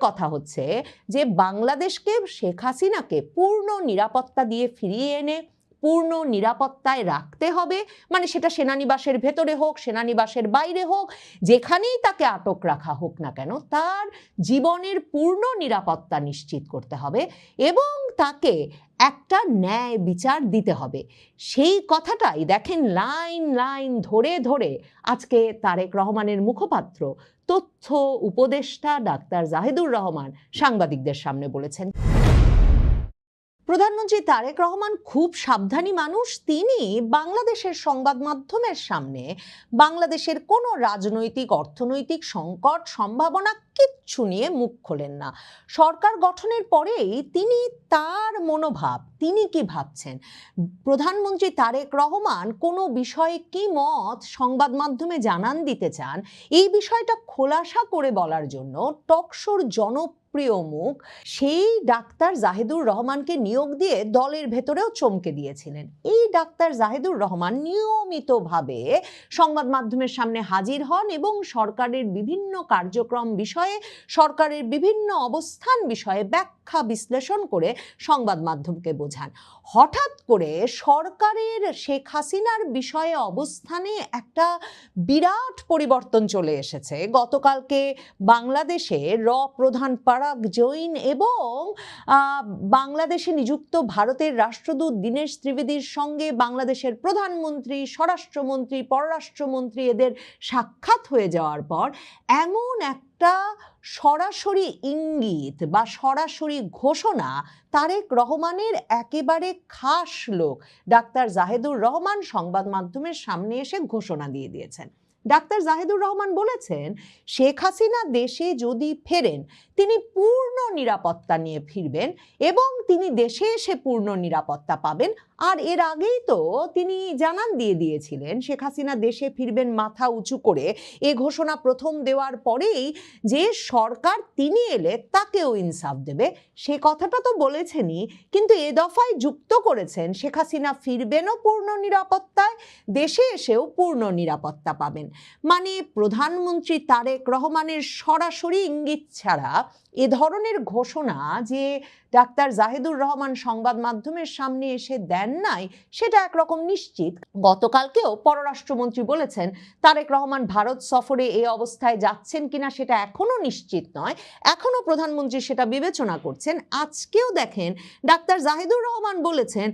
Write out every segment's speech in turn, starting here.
কথা হচ্ছে যে বাংলাদেশকে শেখ হাসিনাকে পূর্ণ নিরাপত্তা দিয়ে ফিরিয়ে এনে পূর্ণ নিরাপত্তায় রাখতে হবে, মানে সেটা সেনানিবাসের ভেতরে হোক, সেনানিবাসের বাইরে হোক, যেখানেই তাকে আটক রাখা হোক না কেন তার জীবনের পূর্ণ নিরাপত্তা নিশ্চিত করতে হবে এবং তাকে একটা ন্যায় বিচার দিতে হবে। সেই কথাটাই দেখেন লাইন লাইন ধরে ধরে আজকে তারেক রহমানের মুখপাত্র তথ্য উপদেষ্টা ডাক্তার জাহিদুর রহমান সাংবাদিকদের সামনে বলেছেন। প্রধানমন্ত্রী তারেক রহমান খুব সাবধানী মানুষ। তিনি বাংলাদেশের সংবাদ মাধ্যমের সামনে বাংলাদেশের কোনো রাজনৈতিক অর্থনৈতিক সংকট সম্ভাবনা কিচ্ছু নিয়ে মুখ খোলেন না। সরকার গঠনের পরেই তিনি তার মনোভাব, তিনি কি ভাবছেন, প্রধানমন্ত্রী তারেক রহমান কোনো বিষয়ে কি মত সংবাদ মাধ্যমে জানান দিতে চান, এই বিষয়টা খোলাসা করে বলার জন্য টকশোর প্রিয় মুখ সেই ডাক্তার জাহিদুর রহমানকে নিয়োগ দিয়ে দলের ভেতরেও চমকে দিয়েছিলেন। এই ডাক্তার জাহিদুর রহমান নিয়মিতভাবে সংবাদ মাধ্যমের সামনে হাজির হন এবং সরকারের বিভিন্ন কার্যক্রম বিষয়ে, সরকারের বিভিন্ন অবস্থান বিষয়ে ব্যাখ্যা বিশ্লেষণ করে সংবাদ মাধ্যমকে বোঝান। হঠাৎ করে সরকারের শেখ হাসিনার বিষয়ে অবস্থানে একটা বিরাট পরিবর্তন চলে এসেছে। গতকালকে বাংলাদেশে প্রধান পারাগ জৈন এবং বাংলাদেশে নিযুক্ত ভারতের রাষ্ট্রদূত দীনেশ ত্রিবেদীর সঙ্গে বাংলাদেশের প্রধানমন্ত্রী, স্বরাষ্ট্রমন্ত্রী, পররাষ্ট্রমন্ত্রী এদের সাক্ষাৎ হয়ে যাওয়ার পর এমন একটা সরাসরি ইঙ্গিত বা সরাসরি ঘোষণা তারেক রহমানের একেবারে খাস লোক ডাক্তার জাহিদুর রহমান সংবাদ মাধ্যমের সামনে এসে ঘোষণা দিয়ে দিয়েছেন। ডাক্তার জাহিদুর রহমান বলেছেন, শেখ হাসিনা দেশে যদি ফেরেন তিনি পূর্ণ নিরাপত্তা নিয়ে ফিরবেন এবং তিনি দেশে এসে পূর্ণ নিরাপত্তা পাবেন। আর এর আগেই তো তিনি জানান দিয়ে দিয়েছিলেন শেখ হাসিনা দেশে ফিরবেন মাথা উঁচু করে। এ ঘোষণা প্রথম দেওয়ার পরেই যে সরকার তিনি এলে তাকেও ইনসাফ দেবে, সে কথাটা তো বলেছেনই, কিন্তু এ দফায় যুক্ত করেছেন শেখ হাসিনা ফিরবেনও পূর্ণ নিরাপত্তায়, দেশে এসেও পূর্ণ নিরাপত্তা পাবেন। মানে প্রধানমন্ত্রী তারেক রহমানের সরাসরি ইঙ্গিত ছাড়া এ ধরনের ঘোষণা যে ডাক্তার জাহিদুর রহমান সংবাদ মাধ্যমের সামনে এসে দেন নাই, সেটা একরকম নিশ্চিত। গতকালকেও পররাষ্ট্রমন্ত্রী বলেছেন তারেক রহমান ভারত সফরে এই অবস্থায় যাচ্ছেন কিনা সেটা এখনো নিশ্চিত নয়, এখনো প্রধানমন্ত্রী সেটা বিবেচনা করছেন। আজকেও দেখেন ডাক্তার জাহিদুর রহমান বলেছেন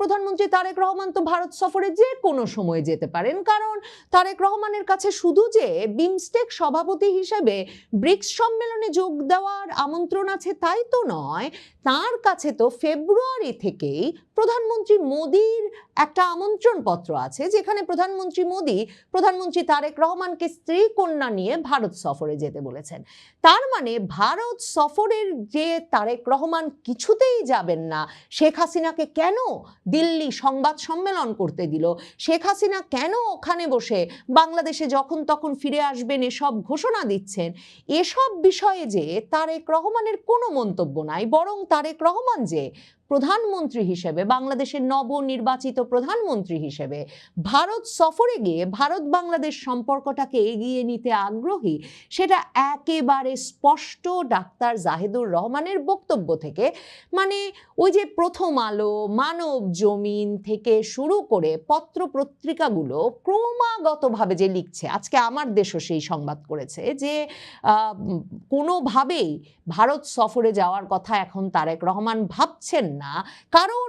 প্রধানমন্ত্রী তারেক রহমান তো ভারত সফরে যে কোনো সময় যেতে পারেন, কারণ তারেক রহমানের কাছে শুধু যে বিমস্টেক সভাপতি হিসেবে ব্রিক্স সম্মেলনে যোগ দেওয়ার আমন্ত্রণ আছে তাই তো নয়, তার কাছে তো ফেব্রুয়ারি থেকেই প্রধানমন্ত্রী মোদির একটা আমন্ত্রণ পত্র আছে যেখানে প্রধানমন্ত্রী মোদি প্রধানমন্ত্রী তারেক রহমানকে স্ত্রী কন্যা নিয়ে ভারত সফরে যেতে বলেছেন। তার মানে ভারত সফরের যে তারেক রহমান কিছুতেই যাবেন না, শেখ হাসিনাকে কেন দিল্লি সংবাদ সম্মেলন করতে দিল, শেখ হাসিনা কেন ওখানে বসে বাংলাদেশে যখন তখন ফিরে আসবেন এসব ঘোষণা দিচ্ছেন, এসব বিষয়ে যে তারেক রহমানের কোনো মন্তব্য নাই, বরং তারেক রহমান যে প্রধানমন্ত্রী হিসেবে, বাংলাদেশের নবনির্বাচিত প্রধানমন্ত্রী হিসেবে ভারত সফরে গিয়ে ভারত বাংলাদেশ সম্পর্কটাকে এগিয়ে নিতে আগ্রহী, সেটা একেবারে স্পষ্ট ডাক্তার জাহিদুর রহমানের বক্তব্য থেকে। মানে ওই যে প্রথম আলো, মানব জমিন থেকে শুরু করে পত্র পত্রিকাগুলো ক্রমাগতভাবে যে লিখছে, আজকে আমার দেশও সেই সংবাদ করেছে যে কোনোভাবেই ভারত সফরে যাওয়ার কথা এখন তারেক রহমান ভাবছেন না, কারণ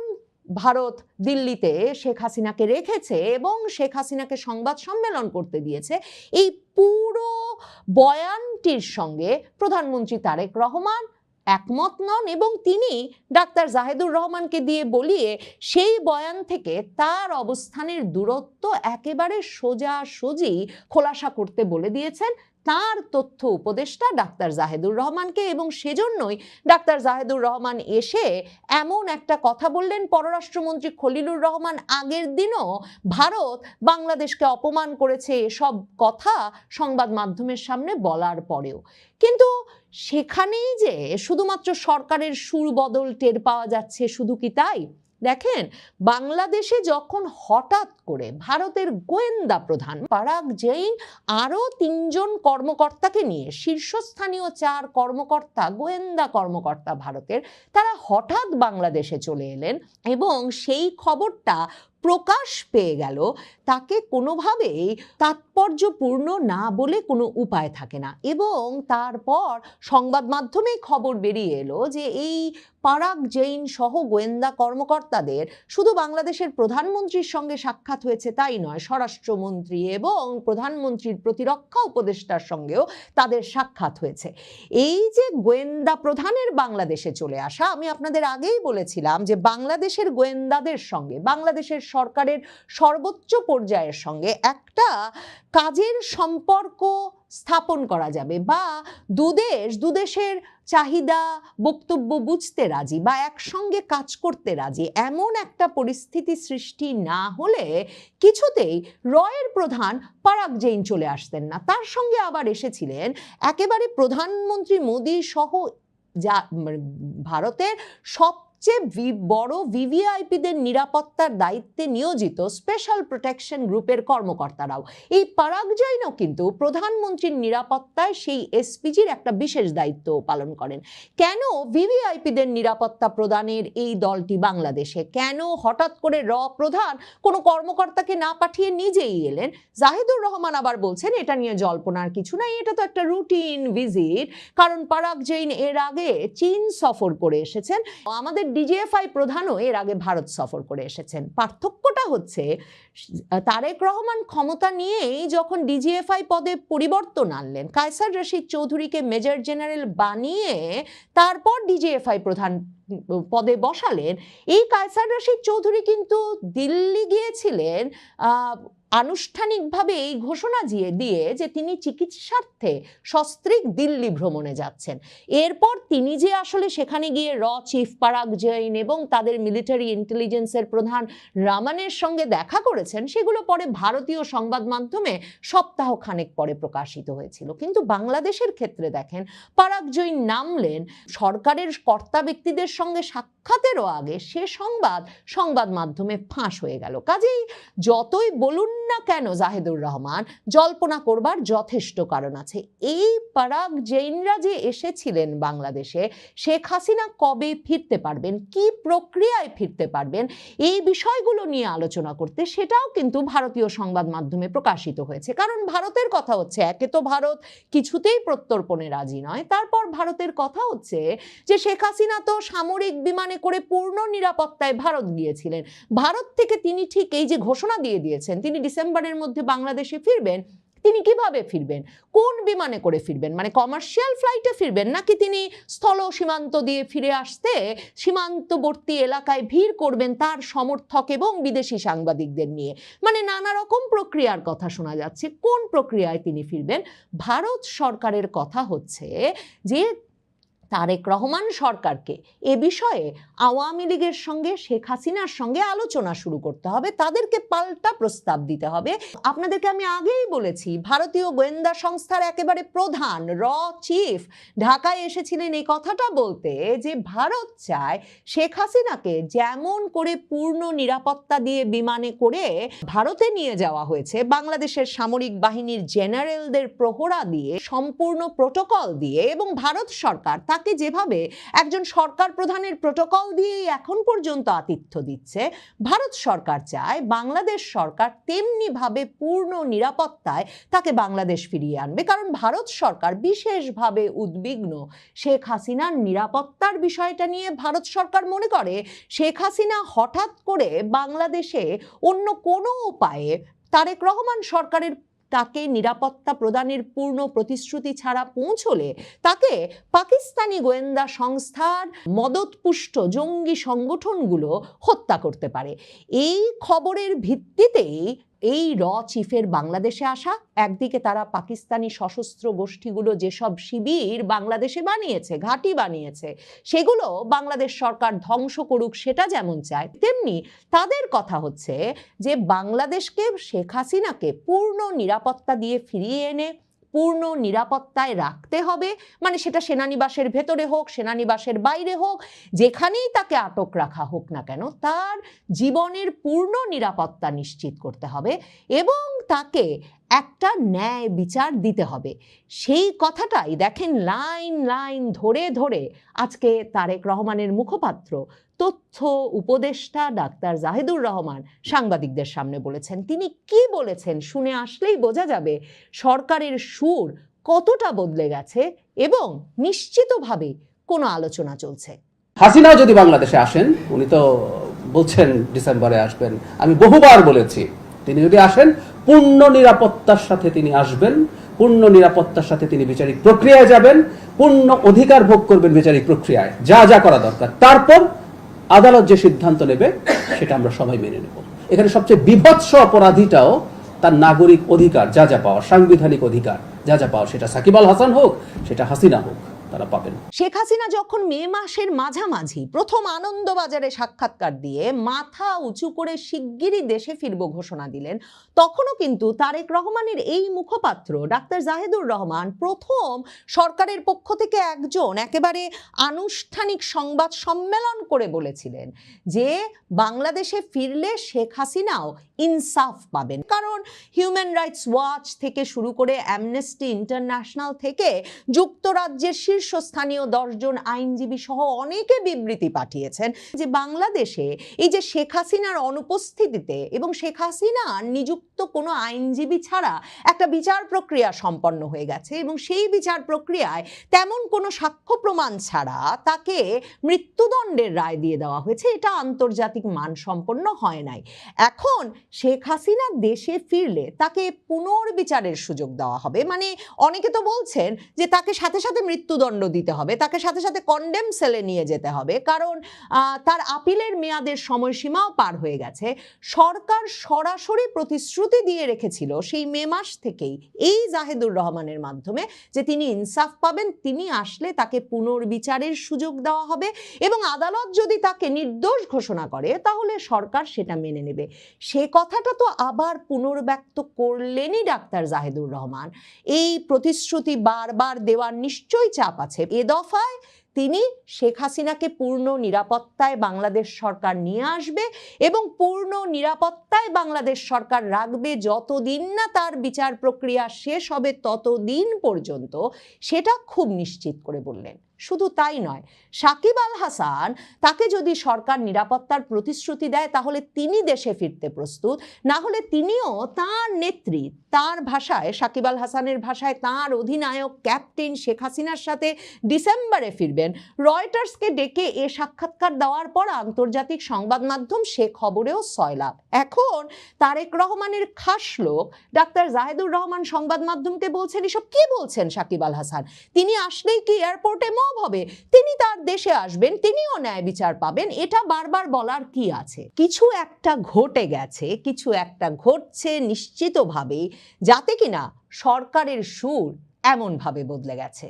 ভারত দিল্লিতে শেখ হাসিনাকে রেখেছে এবং শেখ হাসিনাকে সংবাদ সম্মেলন করতে দিয়েছে। এই পুরো বয়ানটির সঙ্গে প্রধানমন্ত্রী তারেক রহমান একমত নন এবং তিনি ডাক্তার জাহিদুর রহমানকে দিয়ে বলিয়ে সেই বয়ান থেকে তার অবস্থানের দূরত্ব একেবারে সোজাসুজি খোলাসা করতে বলে দিয়েছেন তার তথ্য উপদেষ্টা ডাক্তার জাহিদুর রহমানকে। এবং সেজন্যই ডাক্তার জাহিদুর রহমান এসে এমন একটা কথা বললেন, পররাষ্ট্রমন্ত্রী খলিলুর রহমান আগের দিনও ভারত বাংলাদেশকে অপমান করেছে এসব কথা সংবাদ মাধ্যমের সামনে বলার পরেও, কিন্তু সেখানেই যে শুধুমাত্র সরকারের সুর বদল টের পাওয়া যাচ্ছে, শুধু কি তাই? দেখেন, বাংলাদেশে যখন হঠাৎ করে ভারতের গোয়েন্দা প্রধান পারাগ জৈন আরও 3জন কর্মকর্তাকে নিয়ে, শীর্ষস্থানীয় 4 কর্মকর্তা, গোয়েন্দা কর্মকর্তা ভারতের, তারা হঠাৎ বাংলাদেশে চলে এলেন এবং সেই খবরটা প্রকাশ পেয়ে গেল, তাকে কোনোভাবেই তাৎপর্যপূর্ণ না বলে কোনো উপায় থাকে না। এবং তারপর সংবাদ মাধ্যমে খবর বেরিয়ে এলো যে এই পারাগ জৈন সহ গোয়েন্দা কর্মকর্তাদের শুধু বাংলাদেশের প্রধানমন্ত্রীর সঙ্গে সাক্ষাৎ হয়েছে তাই নয়, স্বরাষ্ট্রমন্ত্রী এবং প্রধানমন্ত্রীর প্রতিরক্ষা উপদেষ্টার সঙ্গেও তাদের সাক্ষাৎ হয়েছে। এই যে গোয়েন্দা প্রধানের বাংলাদেশে চলে আসা, আমি আপনাদের আগেই বলেছিলাম যে বাংলাদেশের গোয়েন্দাদের সঙ্গে বাংলাদেশের সরকারের সর্বোচ্চ পর্যায়ের সঙ্গে একটা কাজের সম্পর্ক স্থাপন করা যাবে, বা দুদেশের চাহিদা বক্তব্য বুঝতে রাজি বা একসঙ্গে কাজ করতে রাজি, এমন একটা পরিস্থিতি সৃষ্টি না হলে কিছুতেই রয়ের প্রধান পারাগ জৈন চলে আসতেন না। তার সঙ্গে আবার এসেছিলেন একেবারে প্রধানমন্ত্রী মোদী সহ যা ভারতের সবচেয়ে বড় ভিভিআইপিদের নিরাপত্তার দায়িত্বে নিয়োজিত স্পেশাল প্রোটেকশন গ্রুপের কর্মকর্তারাও। এই পারাগ জৈনও কিন্তু প্রধানমন্ত্রীর নিরাপত্তায় সেই এসপিজির একটা বিশেষ দায়িত্ব পালন করেন। কেন ভিভিআইপিদের নিরাপত্তা প্রদানের এই দলটি বাংলাদেশে? কেন হঠাৎ করে প্রধান কোনো কর্মকর্তাকে না পাঠিয়ে নিজেই এলেন? জাহিদুর রহমান আবার বলছেন এটা নিয়ে জল্পনার কিছু নাই, এটা তো একটা রুটিন ভিজিট, কারণ পারাগ জৈন এর আগে চীন সফর করে এসেছেন, আমাদের ডিজিএফআই প্রধানও এর আগে ভারত সফর করে এসেছেন। পার্থক্যটা হচ্ছে তারেক রহমান ক্ষমতা নিয়েই যখন ডিজিএফআই পদে পরিবর্তন আনলেন, কায়সার রশিদ চৌধুরীকে মেজর জেনারেল বানিয়ে তারপর ডিজিএফআই প্রধান পদে বসালেন, এই কায়সার রশিদ চৌধুরী কিন্তু দিল্লি গিয়েছিলেন আনুষ্ঠানিকভাবে এই ঘোষণা দিয়ে যে তিনি চিকিৎসার্থে সস্ত্রীক দিল্লি ভ্রমণে যাচ্ছেন। এরপর তিনি যে আসলে সেখানে গিয়ে চিফ পারাগ জৈন এবং তাদের মিলিটারি ইন্টেলিজেন্সের প্রধান রামানের সঙ্গে দেখা করেছেন, সেগুলো পরে ভারতীয় সংবাদ মাধ্যমে সপ্তাহ খানেক পরে প্রকাশিত হয়েছিল। কিন্তু বাংলাদেশের ক্ষেত্রে দেখেন, পারাগ জৈন নামলেন সরকারের কর্তা ব্যক্তিদের সঙ্গে সাক্ষাতেরও আগে, সে সংবাদ মাধ্যমে ফাঁস হয়ে গেল। কাজেই যতই বলুন না কেন জাহিদুর রহমান, জল্পনা করবার যথেষ্ট কারণ আছে। এই পারাগ জৈনরা যে এসেছিলেন বাংলাদেশে, শেখ হাসিনা কবে ফিরতে পারবেন, কি প্রক্রিয়ায় ফিরতে পারবেন, এই বিষয়গুলো নিয়ে আলোচনা করতে, সেটাও কিন্তু ভারতীয় সংবাদ মাধ্যমে প্রকাশিত হয়েছে। কারণ ভারতের কথা হচ্ছে, একে তো ভারত কিছুতেই প্রত্যর্পণে রাজি নয়, তারপর ভারতের কথা হচ্ছে যে শেখ হাসিনা তো সামরিক বিমানে করে পূর্ণ নিরাপত্তায় ভারত গিয়েছিলেন, ভারত থেকে তিনি ঠিক এই যে ঘোষণা দিয়ে দিয়েছেন তিনি ডিসেম্বরের মধ্যে বাংলাদেশে ফিরবেন, তিনি কিভাবে ফিরবেন, কোন বিমানে করে ফিরবেন, মানে কমার্শিয়াল ফ্লাইটে ফিরবেন, নাকি তিনি স্থল সীমান্ত দিয়ে ফিরে আসতে সীমান্তবর্তী এলাকায় ভিড় করবেন তার সমর্থক এবং বিদেশি সাংবাদিকদের নিয়ে, মানে নানা রকম প্রক্রিয়ার কথা শোনা যাচ্ছে। কোন প্রক্রিয়ায় তিনি ফিরবেন? ভারত সরকারের কথা হচ্ছে যে তারেক রহমান সরকারকে এ বিষয়ে আওয়ামী লীগের সঙ্গে শেখ হাসিনার সঙ্গে আলোচনা শুরু করতে হবে, তাদেরকে পাল্টা প্রস্তাব দিতে হবে। আপনাদেরকে আমি আগেই বলেছি, ভারতীয় গোয়েন্দা সংস্থার একেবারে প্রধান চিফ ঢাকায় এসেছিলেন এই কথাটা বলতে যে ভারত চায় শেখ হাসিনাকে যেমন করে পূর্ণ নিরাপত্তা দিয়ে বিমানে করে ভারতে নিয়ে যাওয়া হয়েছে, বাংলাদেশের সামরিক বাহিনীর জেনারেলদের প্রহরা দিয়ে, সম্পূর্ণ প্রোটোকল দিয়ে, এবং ভারত সরকার তাকে যেভাবে একজন সরকার প্রধানের প্রোটোকল দিয়েই এখন পর্যন্ত আতিথ্য দিচ্ছে, ভারত সরকার চায় বাংলাদেশ সরকার তেমনি ভাবে পূর্ণ নিরাপত্তায় তাকে বাংলাদেশ ফিরিয়ে আনবে। কারণ ভারত সরকার বিশেষভাবে উদ্বিগ্ন শেখ হাসিনার নিরাপত্তার বিষয়টা নিয়ে। ভারত সরকার মনে করে শেখ হাসিনা হঠাৎ করে বাংলাদেশে অন্য কোনো উপায়ে তারেক রহমান সরকারের তাকে নিরাপত্তা প্রদানের পূর্ণ প্রতিশ্রুতি ছাড়া পৌঁছলে তাকে পাকিস্তানি গোয়েন্দা সংস্থার মদতপুষ্ট জঙ্গি সংগঠনগুলো হত্যা করতে পারে। এই খবরের ভিত্তিতেই এই চিফের বাংলাদেশে আসা। একদিকে তারা পাকিস্তানি সশস্ত্র গোষ্ঠীগুলো যেসব শিবির বাংলাদেশে বানিয়েছে, ঘাঁটি বানিয়েছে, সেগুলো বাংলাদেশ সরকার ধ্বংস করুক সেটা যেমন চায়, তেমনি তাদের কথা হচ্ছে যে বাংলাদেশকে, শেখ হাসিনাকে পূর্ণ নিরাপত্তা দিয়ে ফিরিয়ে এনে পূর্ণ নিরাপত্তায় রাখতে হবে, মানে সেটা সেনানিবাসের ভেতরে হোক, সেনানিবাসের বাইরে হোক, যেখানেই তাকে আটক রাখা হোক না কেন, তার জীবনের পূর্ণ নিরাপত্তা নিশ্চিত করতে হবে এবং তাকে একটা ন্যায় বিচার দিতে হবে। সেই কথাটাই দেখেন লাইন লাইন ধরে ধরে আজকে তারেক রহমানের মুখপাত্র তথ্য উপদেষ্টা ডাক্তার জাহিদুর রহমান সাংবাদিকদের সামনে বলেছেন। তিনি কি বলেছেন শুনে আসলেই বোঝা যাবে সরকারের সুর কতটা বদলে গেছে এবং নিশ্চিতভাবে কোনো আলোচনা চলছে। হাসিনাও যদি বাংলাদেশে আসেন, উনি তো বলছেন ডিসেম্বরে আসবেন, আমি বহুবার বলেছি তিনি যদি আসেন পূর্ণ নিরাপত্তার সাথে তিনি আসবেন, পূর্ণ নিরাপত্তার সাথে তিনি বিচারিক প্রক্রিয়ায় যাবেন, পূর্ণ অধিকার ভোগ করবেন বিচারিক প্রক্রিয়ায়, যা যা করা দরকার। তারপর আদালত যে সিদ্ধান্ত নেবে সেটা আমরা সবাই মেনে নেব। এখানে সবচেয়ে বিভৎস অপরাধীটাও তার নাগরিক অধিকার যা যা পাওয়া, সাংবিধানিক অধিকার যা যা পাওয়া, সেটা সাকিব আল হাসান হোক, সেটা হাসিনা হোক, তারা পাবেন। শেখ হাসিনা যখন মে মাসের মাঝামাঝি প্রথম আনন্দবাজারে সাক্ষাৎকার দিয়ে মাথা উঁচু করে শিগগিরই দেশে ফিরব ঘোষণা দিলেন, তখনও কিন্তু তারেক রহমানের এই মুখপাত্র ডাক্তার জাহিদুর রহমান প্রথম সরকারের পক্ষ থেকে একজন একেবারে আনুষ্ঠানিক সংবাদ সম্মেলন করে বলেছিলেন যে বাংলাদেশে ফিরলে শেখ হাসিনাও ইনসাফ পাবেন। কারণ হিউম্যান রাইটস ওয়াচ থেকে শুরু করে অ্যামনেস্টি ইন্টারন্যাশনাল থেকে যুক্তরাজ্যের শীর্ষস্থানীয় 10 জন আইনজীবী সহ অনেকে বিবৃতি পাঠিয়েছেন যে বাংলাদেশে এই যে শেখ হাসিনার অনুপস্থিতিতে এবং শেখ হাসিনা নিযুক্ত কোনো আইনজীবী ছাড়া একটা বিচার প্রক্রিয়া সম্পন্ন হয়ে গেছে এবং সেই বিচার প্রক্রিয়ায় তেমন কোনো সাক্ষ্য প্রমাণ ছাড়া তাকে মৃত্যুদণ্ডের রায় দিয়ে দেওয়া হয়েছে। এটা আন্তর্জাতিক মানসম্পন্ন হয় নাই। এখন শেখ হাসিনা দেশে ফিরলে তাকে পুনর্বিচারের সুযোগ দেওয়া হবে, মানে অনেকে তো বলছেন যে তাকে সাথে সাথে মৃত্যুদণ্ড দিতে হবে, তাকে সাথে সাথে কন্ডেম সেলে নিয়ে যেতে হবে, কারণ তার আপিলের মেয়াদের সময়সীমাও পার হয়ে গেছে। সরকার সরাসরি প্রতিশ্রুতি দিয়ে রেখেছিল সেই মে মাস থেকেই এই জাহিদুর রহমানের মাধ্যমে যে তিনি ইনসাফ পাবেন, তিনি আসলে তাকে পুনর্বিচারের সুযোগ দেওয়া হবে এবং আদালত যদি তাকে নির্দোষ ঘোষণা করে তাহলে সরকার সেটা মেনে নেবে। সে কথাটা তো আবার পুনর্ব্যক্ত করলেনই ডাক্তার জাহিদুর রহমান। এই প্রতিশ্রুতি বারবার দেওয়ার নিশ্চয়ই চাপ আছে। এ দফায় তিনি শেখ হাসিনাকে পূর্ণ নিরাপত্তায় বাংলাদেশ সরকার নিয়ে আসবে এবং পূর্ণ নিরাপত্তায় বাংলাদেশ সরকার রাখবে যতদিন না তার বিচার প্রক্রিয়া শেষ হবে ততদিন পর্যন্ত, সেটা খুব নিশ্চিত করে বললেন। শুধু তাই নয়, সাকিব আল হাসান তাকে যদি সরকার নিরাপত্তার প্রতিশ্রুতি দেয় তাহলে তিনি দেশে ফিরতে প্রস্তুত, না হলে তিনিও তার নেত্রী, তার ভাষায়, সাকিব আল হাসানের ভাষায় তার অধিনায়ক ক্যাপ্টেন শেখ হাসিনার সাথে ডিসেম্বরে ফিরবেন। রয়টার্সকে ডেকে এ সাক্ষাৎকার দেওয়ার পর আন্তর্জাতিক সংবাদ মাধ্যম সে খবরেও সয়লাভ। এখন তারেক রহমানের খাস লোক ডাক্তার জাহিদুর রহমান সংবাদ মাধ্যমকে বলছেন, এসব কি বলছেন সাকিব আল হাসান? তিনি আসলেই কি এয়ারপোর্টে মব হবে? তিনি তার দেশে আসবেন, তিনিও ন্যায় বিচার পাবেন, এটা বারবার বলার কি আছে? কিছু একটা ঘটে গেছে, কিছু একটা ঘটছে নিশ্চিতভাবেই, যাতে কিনা সরকারের সুর এমন ভাবে বদলে গেছে।